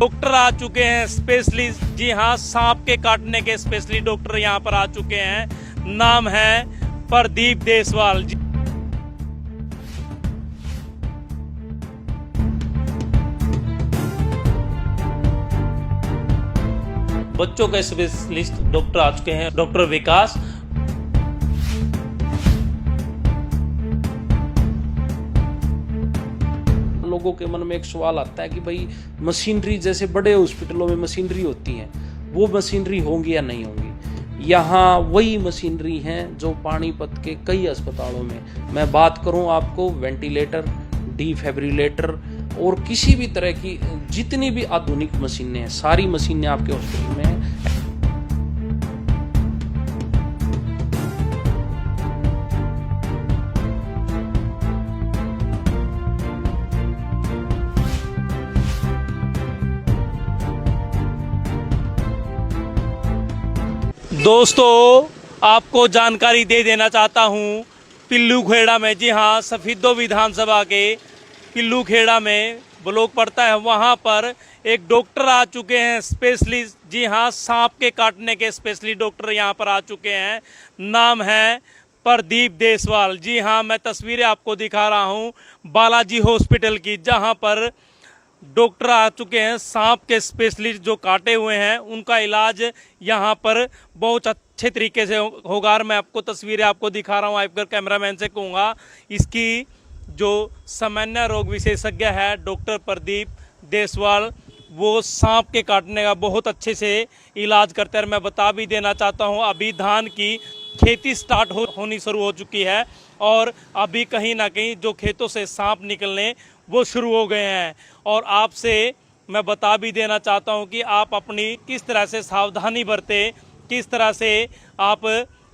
Doctor आ चुके हैं specialist, जी हाँ, सांप के काटने के स्पेशलिस्ट डॉक्टर यहाँ पर आ चुके हैं। नाम है प्रदीप देसवाल जी। बच्चों के स्पेशलिस्ट डॉक्टर आ चुके हैं, डॉक्टर विकास। लोगों के मन में एक सवाल आता है कि भाई मशीनरी, जैसे बड़े हॉस्पिटलों में मशीनरी होती हैं, वो मशीनरी होंगी या नहीं होंगी। यहाँ वही मशीनरी हैं जो पानीपत के कई अस्पतालों में, मैं बात करूं आपको वेंटिलेटर, डिफिब्रिलेटर और किसी भी तरह की जितनी भी आधुनिक मशीनें हैं, सारी मशीनें आपके हॉस्पिटल में हैं। दोस्तों, आपको जानकारी दे देना चाहता हूँ, पिल्लू खेड़ा में, जी हाँ, सफीदो विधानसभा के पिल्लू खेड़ा में ब्लॉक पड़ता है, वहाँ पर एक डॉक्टर आ चुके हैं स्पेशलिस्ट, जी हाँ, सांप के काटने के स्पेशलिस्ट डॉक्टर यहाँ पर आ चुके हैं। नाम है प्रदीप देसवाल। जी हाँ, मैं तस्वीरें आपको दिखा रहा हूँ बालाजी हॉस्पिटल की, जहाँ पर डॉक्टर आ चुके हैं सांप के स्पेशलिस्ट जो काटे हुए हैं, उनका इलाज यहाँ पर बहुत अच्छे तरीके से होगा। मैं आपको तस्वीरें आपको दिखा रहा हूँ, आपके कैमरामैन से कहूँगा, इसकी जो सामान्य रोग विशेषज्ञ है डॉक्टर प्रदीप देसवाल, वो सांप के काटने का बहुत अच्छे से इलाज करते हैं। मैं बता भी देना चाहता हूँ, अभी धान की खेती स्टार्ट होनी शुरू हो चुकी है और अभी कहीं ना कहीं जो खेतों से सांप निकलने वो शुरू हो गए हैं। और आपसे मैं बता भी देना चाहता हूं कि आप अपनी किस तरह से सावधानी बरतें, किस तरह से आप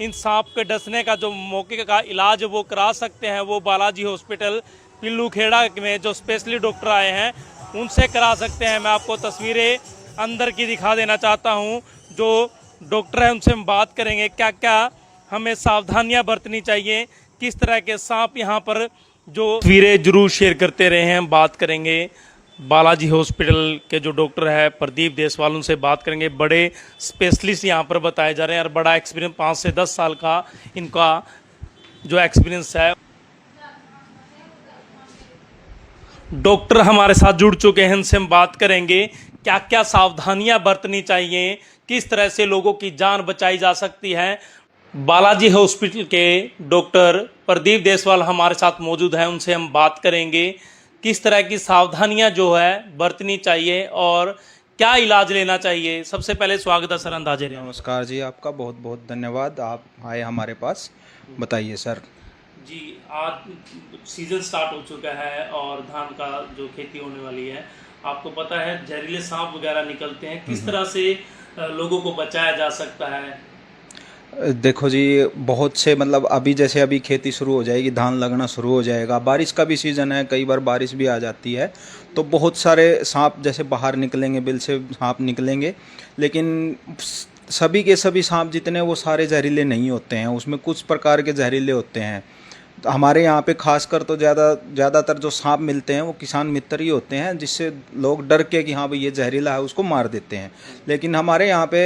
इन सांप के डसने का जो मौके का इलाज वो करा सकते हैं, वो बालाजी हॉस्पिटल पिल्लू खेड़ा में जो स्पेशलिस्ट डॉक्टर आए हैं उनसे करा सकते हैं। मैं आपको तस्वीरें अंदर की दिखा देना चाहता हूं, जो डॉक्टर हैं उनसे हम बात करेंगे क्या क्या हमें सावधानियां बरतनी चाहिए, किस तरह के सांप यहाँ पर जो तस्वीरें जरूर शेयर करते रहे हैं। बात करेंगे बालाजी हॉस्पिटल के जो डॉक्टर है प्रदीप देसवाल, उनसे बात करेंगे। बड़े स्पेशलिस्ट यहाँ पर बताए जा रहे हैं और बड़ा एक्सपीरियंस 5 से 10 साल का इनका जो एक्सपीरियंस है। डॉक्टर हमारे साथ जुड़ चुके हैं, इनसे हम बात करेंगे क्या क्या सावधानियां बरतनी चाहिए, किस तरह से लोगों की जान बचाई जा सकती है। बालाजी हॉस्पिटल के डॉक्टर प्रदीप देसवाल हमारे साथ मौजूद हैं, उनसे हम बात करेंगे किस तरह की सावधानियां जो है बरतनी चाहिए और क्या इलाज लेना चाहिए। सबसे पहले स्वागत है सर, अंदाजे रहे। नमस्कार जी, आपका बहुत बहुत धन्यवाद, आप आए हमारे पास। बताइए सर। जी, आज सीजन स्टार्ट हो चुका है और धान का जो खेती होने वाली है, आपको पता है जहरीले सांप वगैरह निकलते हैं, किस तरह से लोगों को बचाया जा सकता है। देखो जी, बहुत से मतलब अभी खेती शुरू हो जाएगी, धान लगना शुरू हो जाएगा, बारिश का भी सीज़न है, कई बार बारिश भी आ जाती है, तो बहुत सारे सांप जैसे बाहर निकलेंगे, बिल से सांप निकलेंगे। लेकिन सभी के सभी सांप जितने वो सारे जहरीले नहीं होते हैं, उसमें कुछ प्रकार के जहरीले होते हैं। तो हमारे यहाँ पे खासकर तो ज़्यादातर जो सांप मिलते हैं वो किसान मित्र ही होते हैं, जिससे लोग डर के कि हाँ भाई ये जहरीला है, उसको मार देते हैं। लेकिन हमारे यहाँ पे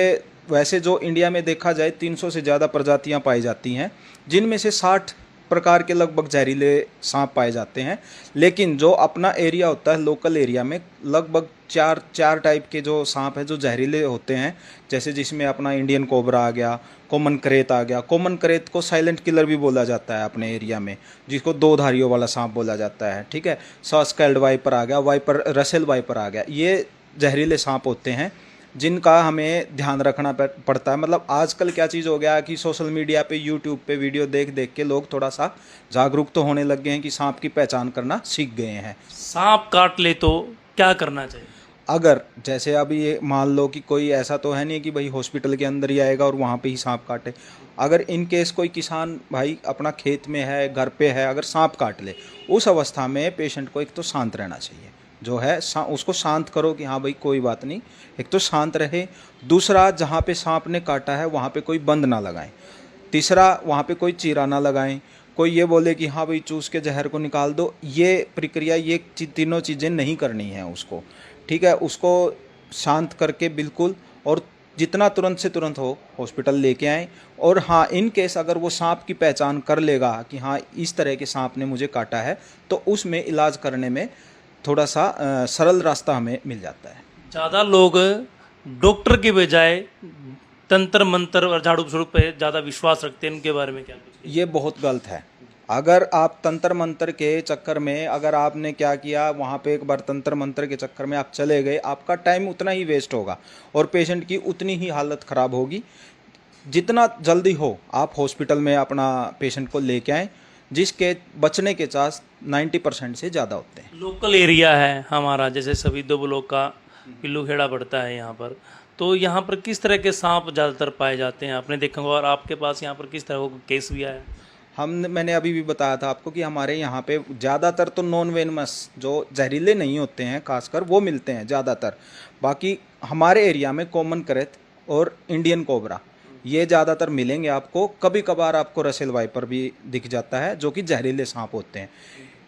वैसे जो इंडिया में देखा जाए 300 से ज़्यादा प्रजातियां पाई जाती हैं, जिनमें से 60 प्रकार के लगभग जहरीले सांप पाए जाते हैं। लेकिन जो अपना एरिया होता है, लोकल एरिया में लगभग चार टाइप के जो सांप हैं जो जहरीले होते हैं, जैसे जिसमें अपना इंडियन कोबरा आ गया, कॉमन करेत आ गया। कॉमन करेत को साइलेंट किलर भी बोला जाता है अपने एरिया में, जिसको 2 धारियों वाला सांप बोला जाता है, ठीक है। सॉस्कैल्ड वाइपर आ गया, वाइपर रसेल वाइपर आ गया। ये जहरीले सांप होते हैं जिनका हमें ध्यान रखना पड़ता है। मतलब आजकल क्या चीज़ हो गया कि सोशल मीडिया पे, यूट्यूब पे वीडियो देख देख के लोग थोड़ा सा जागरूक तो होने लग गए हैं कि सांप की पहचान करना सीख गए हैं। सांप काट ले तो क्या करना चाहिए? अगर जैसे अभी ये मान लो कि कोई ऐसा तो है नहीं कि भाई हॉस्पिटल के अंदर ही आएगा और वहाँ पे ही सांप काटे। अगर इन केस कोई किसान भाई अपना खेत में है, घर पे है, अगर सांप काट ले, उस अवस्था में पेशेंट को एक तो शांत रहना चाहिए, जो है उसको शांत करो कि हाँ भाई कोई बात नहीं, एक तो शांत रहे। दूसरा, जहाँ पे सांप ने काटा है वहाँ पे कोई बंद ना लगाएं। तीसरा, वहाँ पे कोई चीरा ना लगाएं। कोई ये बोले कि हाँ भाई चूस के जहर को निकाल दो, ये प्रक्रिया, ये तीनों चीज़ें नहीं करनी है उसको, ठीक है। उसको शांत करके बिल्कुल, और जितना तुरंत से तुरंत हो हॉस्पिटल लेके आएं। और हाँ, इन केस अगर वो सांप की पहचान कर लेगा कि हाँ इस तरह के सांप ने मुझे काटा है, तो उसमें इलाज करने में थोड़ा सा सरल रास्ता हमें मिल जाता है। ज़्यादा लोग डॉक्टर के बजाय तंत्र मंत्र और झाड़ू झाड़ू पे ज़्यादा विश्वास रखते हैं, इनके बारे में क्या कुछ? ये बहुत गलत है। अगर आप तंत्र मंत्र के चक्कर में, अगर आपने क्या किया वहाँ पे, एक बार तंत्र मंत्र के चक्कर में आप चले गए, आपका टाइम उतना ही वेस्ट होगा और पेशेंट की उतनी ही हालत ख़राब होगी। जितना जल्दी हो आप हॉस्पिटल में अपना पेशेंट को लेके आएँ, जिसके बचने के चांस 90% से ज़्यादा होते हैं। लोकल एरिया है हमारा, जैसे सभी दो ब्लॉक का पिल्लू खेड़ा पड़ता है यहाँ पर, तो यहाँ पर किस तरह के सांप ज़्यादातर पाए जाते हैं आपने देखा होगा, और आपके पास यहाँ पर किस तरह का केस भी आया? मैंने अभी भी बताया था आपको कि हमारे यहाँ पे ज़्यादातर तो नॉन वेनमस, जो जहरीले नहीं होते हैं खासकर, वो मिलते हैं ज़्यादातर। बाकी हमारे एरिया में कॉमन करेत और इंडियन कोबरा ये ज़्यादातर मिलेंगे आपको। कभी कभार आपको रसेल वाइपर भी दिख जाता है, जो कि जहरीले सांप होते हैं।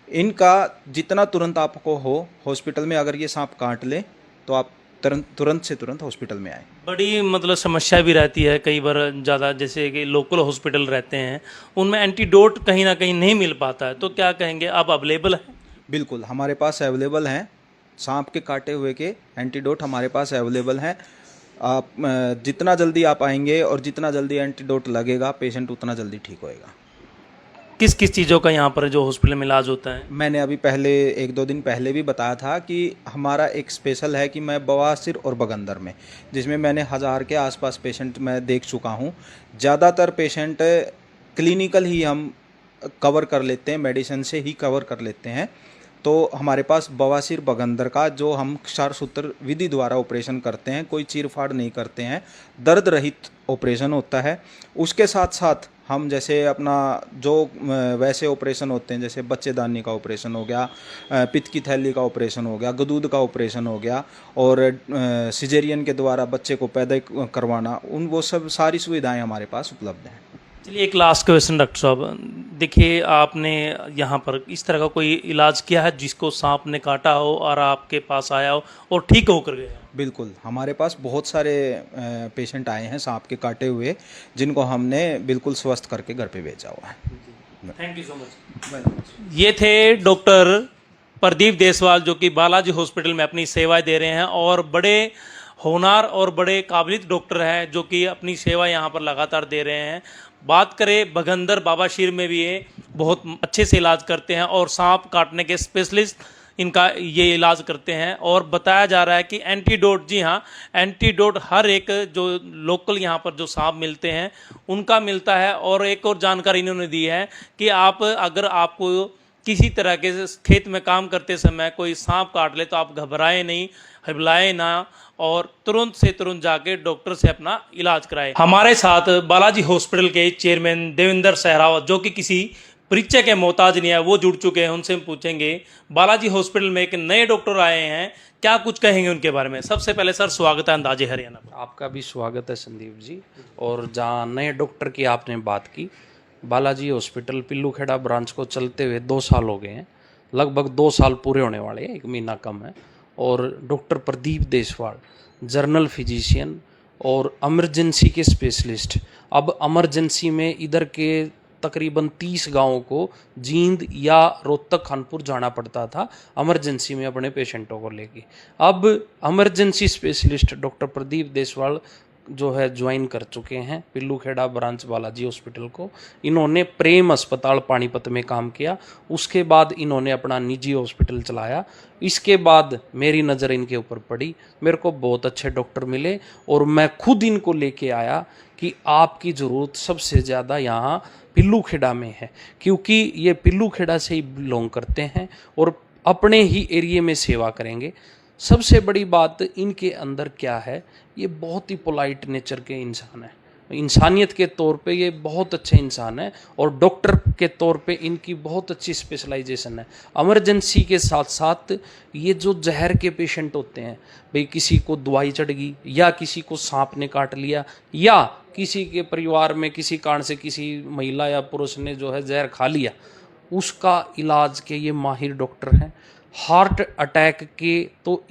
इनका जितना तुरंत आपको हो हॉस्पिटल में, अगर ये सांप काट ले तो आप तुरंत से तुरंत हॉस्पिटल में आए। बड़ी मतलब समस्या भी रहती है कई बार, ज़्यादा जैसे कि लोकल हॉस्पिटल रहते हैं उनमें एंटीडोट कहीं ना कहीं नहीं मिल पाता है, तो क्या कहेंगे, अब अवेलेबल है? बिल्कुल हमारे पास अवेलेबल हैं, सांप के काटे हुए के एंटीडोट हमारे पास अवेलेबल हैं। आप जितना जल्दी आप आएंगे और जितना जल्दी एंटीडोट लगेगा, पेशेंट उतना जल्दी ठीक होएगा। किस किस चीज़ों का यहाँ पर जो हॉस्पिटल में इलाज होता है? मैंने अभी पहले 1-2 दिन पहले भी बताया था कि हमारा एक स्पेशल है कि मैं बवासीर और बगंदर में, जिसमें मैंने 1000 के आसपास पेशेंट मैं देख चुका हूँ। ज़्यादातर पेशेंट क्लिनिकल ही हम कवर कर लेते हैं, मेडिसिन से ही कवर कर लेते हैं। तो हमारे पास बवासीर बगंदर का जो हम क्षारसूत्र विधि द्वारा ऑपरेशन करते हैं, कोई चीरफाड़ नहीं करते हैं, दर्द रहित ऑपरेशन होता है। उसके साथ साथ हम जैसे अपना जो वैसे ऑपरेशन होते हैं, जैसे बच्चेदानी का ऑपरेशन हो गया, पित्त की थैली का ऑपरेशन हो गया, गदूद का ऑपरेशन हो गया, और सिजेरियन के द्वारा बच्चे को पैदा करवाना, वो सब सारी सुविधाएं हमारे पास उपलब्ध हैं। चलिए एक लास्ट क्वेश्चन डॉक्टर साहब, देखिए आपने यहाँ पर इस तरह का कोई इलाज किया है जिसको सांप ने काटा हो और आपके पास आया हो और ठीक होकर गया? बिल्कुल, हमारे पास बहुत सारे पेशेंट आए हैं सांप के काटे हुए, जिनको हमने बिल्कुल स्वस्थ करके घर पे भेजा हुआ है। Thank you so much. ये थे डॉक्टर प्रदीप देसवाल, जो कि बालाजी हॉस्पिटल में अपनी सेवाएं दे रहे हैं और बड़े होनार और बड़े काबिलियत डॉक्टर हैं, जो कि अपनी सेवा यहाँ पर लगातार दे रहे हैं। बात करें बगंदर बाबाशीर में भी ये बहुत अच्छे से इलाज करते हैं और सांप काटने के स्पेशलिस्ट इनका ये इलाज करते हैं। और बताया जा रहा है कि एंटीडोट, जी हाँ, एंटीडोट हर एक जो लोकल यहाँ पर जो सांप मिलते हैं उनका मिलता है। और एक और जानकारी इन्होंने दी है कि आप अगर आपको किसी तरह के खेत में काम करते समय कोई सांप काट ले तो आप घबराएं नहीं, हिबलाएं ना, और तुरंत से तुरंत जाके डॉक्टर से अपना इलाज कराएं। हमारे साथ बालाजी हॉस्पिटल के चेयरमैन देवेंद्र सहरावत, जो कि किसी परिचय के मोहताज नहीं है, वो जुड़ चुके हैं। उनसे हम पूछेंगे बालाजी हॉस्पिटल में एक नए डॉक्टर आए हैं, क्या कुछ कहेंगे उनके बारे में। सबसे पहले सर स्वागत है अंदाजे हरियाणा पर। आपका भी स्वागत है संदीप जी। और जहाँ नए डॉक्टर की आपने बात की, बालाजी हॉस्पिटल पिल्लू खेड़ा ब्रांच को चलते हुए 2 साल हो गए हैं, लगभग 2 साल पूरे होने वाले हैं, 1 महीना कम है। और doctor Pradeep Deswal journal physician और इमरजेंसी के स्पेशलिस्ट। अब इमरजेंसी में इधर के तकरीबन 30 गांवों को जींद या रोहतक खानपुर जाना पड़ता था इमरजेंसी में अपने पेशेंटों को लेके। अब emergency specialist doctor Pradeep Deswal जो है ज्वाइन कर चुके हैं पिल्लू खेड़ा ब्रांच बालाजी हॉस्पिटल को। इन्होंने प्रेम अस्पताल पानीपत में काम किया, उसके बाद इन्होंने अपना निजी हॉस्पिटल चलाया। इसके बाद मेरी नज़र इनके ऊपर पड़ी, मेरे को बहुत अच्छे डॉक्टर मिले और मैं खुद इनको लेके आया कि आपकी ज़रूरत सबसे ज़्यादा यहाँ पिल्लू खेड़ा में है, क्योंकि ये पिल्लू खेड़ा से ही बिलोंग करते हैं और अपने ही एरिए में सेवा करेंगे। सबसे बड़ी बात इनके अंदर क्या है, ये बहुत ही पोलाइट नेचर के इंसान हैं। इंसानियत के तौर पे ये बहुत अच्छे इंसान हैं और डॉक्टर के तौर पे इनकी बहुत अच्छी स्पेशलाइजेशन है। इमरजेंसी के साथ साथ ये जो जहर के पेशेंट होते हैं, भाई किसी को दवाई चढ़ गई या किसी को सांप ने काट लिया या किसी के परिवार में किसी कारण से किसी महिला या पुरुष ने जो है जहर खा लिया, उसका इलाज के ये माहिर डॉक्टर हैं। हार्ट अटैक के तो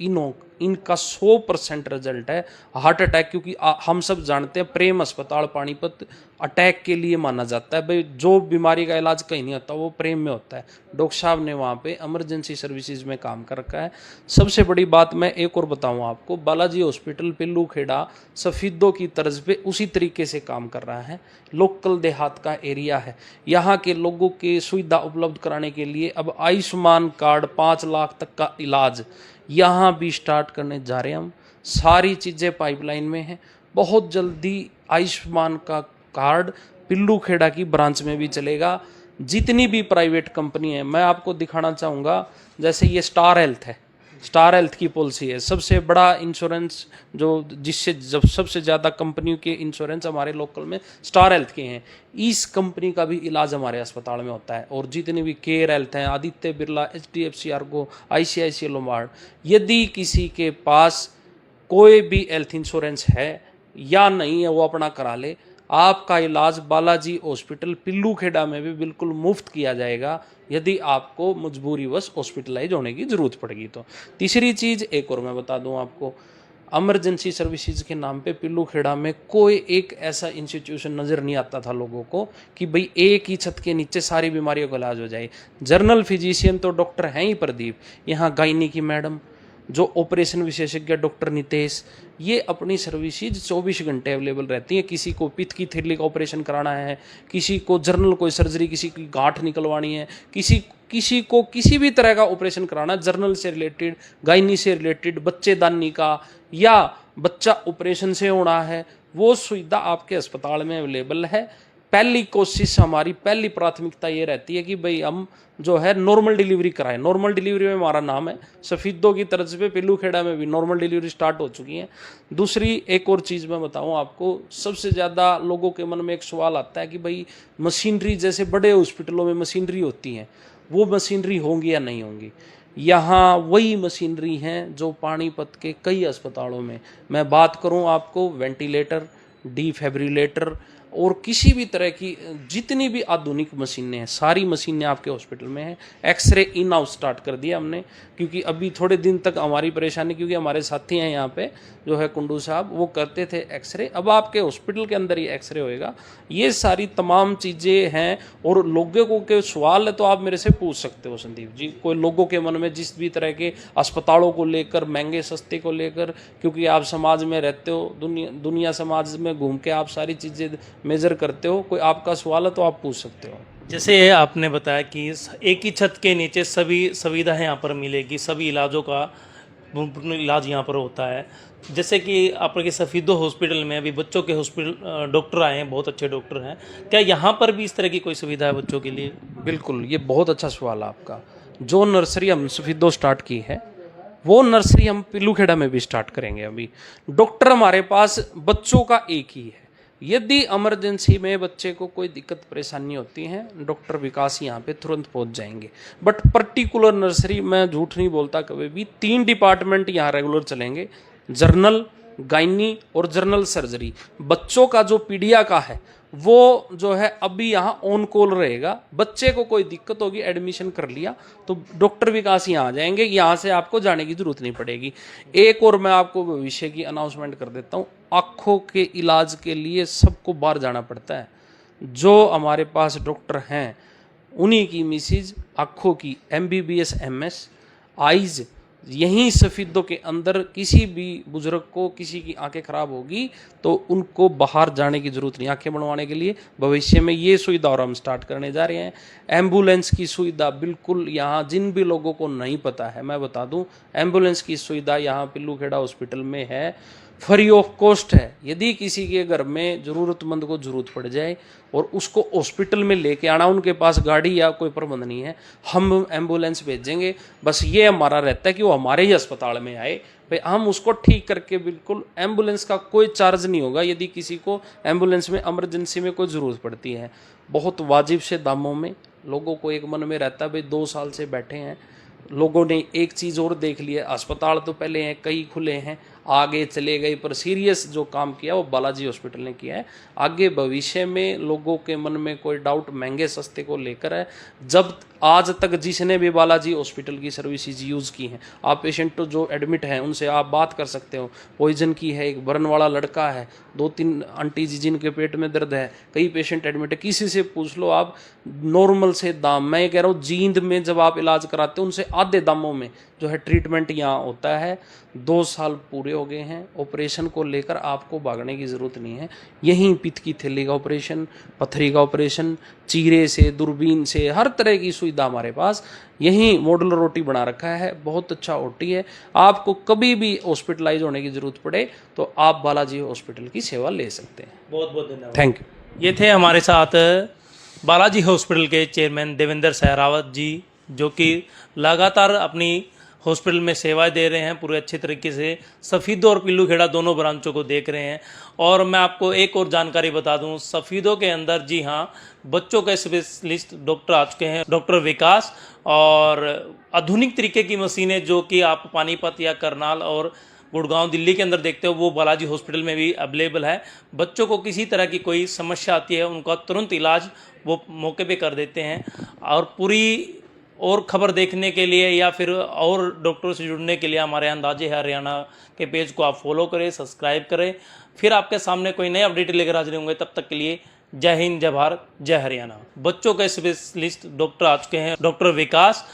इनका 100% रिजल्ट है हार्ट अटैक, क्योंकि हम सब जानते हैं प्रेम अस्पताल पानीपत अटैक के लिए माना जाता है। भाई जो बीमारी का इलाज कहीं नहीं होता वो प्रेम में होता है। डॉक्टर साहब ने वहाँ पे इमरजेंसी सर्विसेज में काम कर रखा है। सबसे बड़ी बात मैं एक और बताऊँ आपको, बालाजी हॉस्पिटल पिल्लू खेड़ा सफीदों की तर्ज पे उसी तरीके से काम कर रहा है। लोकल देहात का एरिया है, यहाँ के लोगों के सुविधा उपलब्ध कराने के लिए अब आयुष्मान कार्ड 5 लाख तक का इलाज यहाँ भी स्टार्ट करने जा रहे हैं हम। सारी चीज़ें पाइपलाइन में हैं। बहुत जल्दी आयुष्मान का कार्ड पिल्लू खेड़ा की ब्रांच में भी चलेगा। जितनी भी प्राइवेट कंपनी है, मैं आपको दिखाना चाहूँगा, जैसे ये स्टार हेल्थ है, स्टार हेल्थ की पॉलिसी है, सबसे बड़ा इंश्योरेंस जो जिससे जब सबसे ज़्यादा कंपनियों के इंश्योरेंस हमारे लोकल में स्टार हेल्थ के हैं। इस कंपनी का भी इलाज हमारे अस्पताल में होता है। और जितनी भी केयर हेल्थ हैं, Aditya Birla, HDFC Ergo, ICICI Lombard, यदि किसी के पास कोई भी हेल्थ इंश्योरेंस है या नहीं है वो अपना करा ले। आपका इलाज बालाजी हॉस्पिटल पिल्लू खेड़ा में भी बिल्कुल मुफ्त किया जाएगा यदि आपको मजबूरीवश हॉस्पिटलाइज होने की ज़रूरत पड़ेगी तो। तीसरी चीज़ एक और मैं बता दूं आपको, इमरजेंसी सर्विसेज के नाम पे पिल्लू खेड़ा में कोई एक ऐसा इंस्टीट्यूशन नज़र नहीं आता था लोगों को कि भाई एक ही छत के नीचे सारी बीमारियों का इलाज हो जाए। जनरल फिजिशियन तो डॉक्टर हैं ही प्रदीप, यहाँ गायनी की मैडम, जो ऑपरेशन विशेषज्ञ डॉक्टर नितेश, ये अपनी सर्विसेज 24 घंटे अवेलेबल रहती हैं। किसी को पित्त की थैली का ऑपरेशन कराना है, किसी को जर्नल कोई सर्जरी, किसी की गांठ निकलवानी है, किसी को किसी भी तरह का ऑपरेशन कराना, जर्नल से रिलेटेड, गायनी से रिलेटेड, बच्चेदानी का या बच्चा ऑपरेशन से होना है, वो सुविधा आपके अस्पताल में अवेलेबल है। पहली कोशिश हमारी, पहली प्राथमिकता ये रहती है कि भाई हम जो है नॉर्मल डिलीवरी कराएं। नॉर्मल डिलीवरी में हमारा नाम है, सफीदों की तरफ पे पिल्लू खेड़ा में भी नॉर्मल डिलीवरी स्टार्ट हो चुकी है। दूसरी एक और चीज़ मैं बताऊं आपको, सबसे ज़्यादा लोगों के मन में एक सवाल आता है कि भाई मशीनरी, जैसे बड़े हॉस्पिटलों में मशीनरी होती हैं, वो मशीनरी होंगी या नहीं होंगी। यहाँ वही मशीनरी हैं जो पानीपत के कई अस्पतालों में, मैं बात करूँ आपको वेंटिलेटर, डिफिब्रिलेटर और किसी भी तरह की जितनी भी आधुनिक मशीनें हैं, सारी मशीनें आपके हॉस्पिटल में हैं। एक्सरे इन हाउस स्टार्ट कर दिया हमने, क्योंकि अभी थोड़े दिन तक हमारी परेशानी, क्योंकि हमारे साथी हैं यहाँ पे जो है कुंडू साहब, वो करते थे एक्सरे, अब आपके हॉस्पिटल के अंदर ही एक्सरे होएगा। ये सारी तमाम चीज़ें हैं। और लोगों को के सवाल है तो आप मेरे से पूछ सकते हो संदीप जी, कोई लोगों के मन में जिस भी तरह के अस्पतालों को लेकर, महंगे सस्ते को लेकर, क्योंकि आप समाज में रहते हो, दुनिया समाज में घूम के आप सारी चीज़ें मेजर करते हो, कोई आपका सवाल है तो आप पूछ सकते हो। जैसे आपने बताया कि एक ही छत के नीचे सभी सुविधाएं यहाँ पर मिलेगी, सभी इलाजों का इलाज यहाँ पर होता है। जैसे कि आपके सफीदो हॉस्पिटल में अभी बच्चों के हॉस्पिटल डॉक्टर आए हैं, बहुत अच्छे डॉक्टर हैं, क्या यहाँ पर भी इस तरह की कोई सुविधा है बच्चों के लिए? बिल्कुल, ये बहुत अच्छा सवाल है आपका। जो नर्सरी हम सफीदो स्टार्ट की है, वो नर्सरी हम पिल्लू खेड़ा में भी स्टार्ट करेंगे। अभी डॉक्टर हमारे पास बच्चों का एक ही है। यदि इमरजेंसी में बच्चे को कोई दिक्कत परेशानी होती है, डॉक्टर विकास यहाँ पे तुरंत पहुँच जाएंगे। बट पर्टिकुलर नर्सरी, मैं झूठ नहीं बोलता कभी भी, 3 डिपार्टमेंट यहाँ रेगुलर चलेंगे, जर्नल, गायनी और जनरल सर्जरी। बच्चों का जो पीडिया का है वो जो है अभी यहाँ ऑन कॉल रहेगा। बच्चे को कोई दिक्कत होगी, एडमिशन कर लिया तो डॉक्टर विकास यहाँ आ जाएंगे, यहाँ से आपको जाने की जरूरत नहीं पड़ेगी। एक और मैं आपको भविष्य की अनाउंसमेंट कर देता हूँ, आँखों के इलाज के लिए सबको बाहर जाना पड़ता है। जो हमारे पास डॉक्टर हैं उन्हीं की मिसेज आँखों की MBBS MS आइज यहीं सफीदों के अंदर, किसी भी बुजुर्ग को किसी की आंखें खराब होगी तो उनको बाहर जाने की जरूरत नहीं आंखें बनवाने के लिए। भविष्य में ये सुविधा और हम स्टार्ट करने जा रहे हैं। एम्बुलेंस की सुविधा बिल्कुल यहाँ, जिन भी लोगों को नहीं पता है मैं बता दूं, एम्बुलेंस की सुविधा यहाँ पिल्लू खेड़ा हॉस्पिटल में है, फ्री ऑफ कॉस्ट है। यदि किसी के घर में ज़रूरतमंद को ज़रूरत पड़ जाए और उसको हॉस्पिटल में लेके आना, उनके पास गाड़ी या कोई प्रबंध नहीं है, हम एम्बुलेंस भेजेंगे। बस ये हमारा रहता है कि वो हमारे ही अस्पताल में आए, भाई हम उसको ठीक करके, बिल्कुल एम्बुलेंस का कोई चार्ज नहीं होगा। यदि किसी को एम्बुलेंस में इमरजेंसी में कोई ज़रूरत पड़ती है, बहुत वाजिब से दामों में। लोगों को एक मन में रहता है भाई 2 साल से बैठे हैं, लोगों ने एक चीज़ और देख ली है, अस्पताल तो पहले हैं, कई खुले हैं, आगे चले गए, पर सीरियस जो काम किया वो बालाजी हॉस्पिटल ने किया है। आगे भविष्य में लोगों के मन में कोई डाउट महंगे सस्ते को लेकर है, जब आज तक जिसने भी बालाजी हॉस्पिटल की सर्विसेज यूज़ की हैं, आप पेशेंट तो जो एडमिट हैं उनसे आप बात कर सकते हो। पॉइजन की है, एक बर्न वाला लड़का है, 2-3 आंटी जी जिनके पेट में दर्द है, कई पेशेंट एडमिट है, किसी से पूछ लो आप, नॉर्मल से दाम, मैं कह रहा हूँ जींद में जब आप इलाज कराते हो उनसे आधे दामों में जो है ट्रीटमेंट यहाँ होता है। 2 साल पूरे हो गए हैं, ऑपरेशन को लेकर आपको भागने की ज़रूरत नहीं है। यहीं पित्त की थैली का ऑपरेशन, पथरी का ऑपरेशन, चीरे से, दूरबीन से, हर तरह की सुविधा हमारे पास यहीं मॉडुलर ओटी बना रखा है। बहुत अच्छा ओटी है। आपको कभी भी हॉस्पिटलाइज होने की ज़रूरत पड़े तो आप बालाजी हॉस्पिटल की सेवा ले सकते हैं। बहुत बहुत धन्यवाद। Thank you. ये थे हमारे साथ बालाजी हॉस्पिटल के चेयरमैन देवेंद्र सहरावत जी, जो कि लगातार अपनी हॉस्पिटल में सेवाएं दे रहे हैं, पूरे अच्छे तरीके से सफ़ीदो और पिल्लूखेड़ा दोनों ब्रांचों को देख रहे हैं। और मैं आपको एक और जानकारी बता दूं, सफ़ीदो के अंदर जी हाँ बच्चों के स्पेशलिस्ट डॉक्टर आ चुके हैं, डॉक्टर विकास, और आधुनिक तरीके की मशीनें जो कि आप पानीपत या करनाल और गुड़गांव दिल्ली के अंदर देखते हो वो बालाजी हॉस्पिटल में भी अवेलेबल है। बच्चों को किसी तरह की कोई समस्या आती है उनका तुरंत इलाज वो मौके पे कर देते हैं। और पूरी और खबर देखने के लिए या फिर और डॉक्टरों से जुड़ने के लिए हमारे अंदाजे हरियाणा के पेज को आप फॉलो करें, सब्सक्राइब करें। फिर आपके सामने कोई नए अपडेट लेकर हाजिर होंगे, तब तक के लिए जय हिंद, जय भारत, जय हरियाणा। बच्चों के स्पेशलिस्ट डॉक्टर आ चुके हैं, डॉक्टर विकास,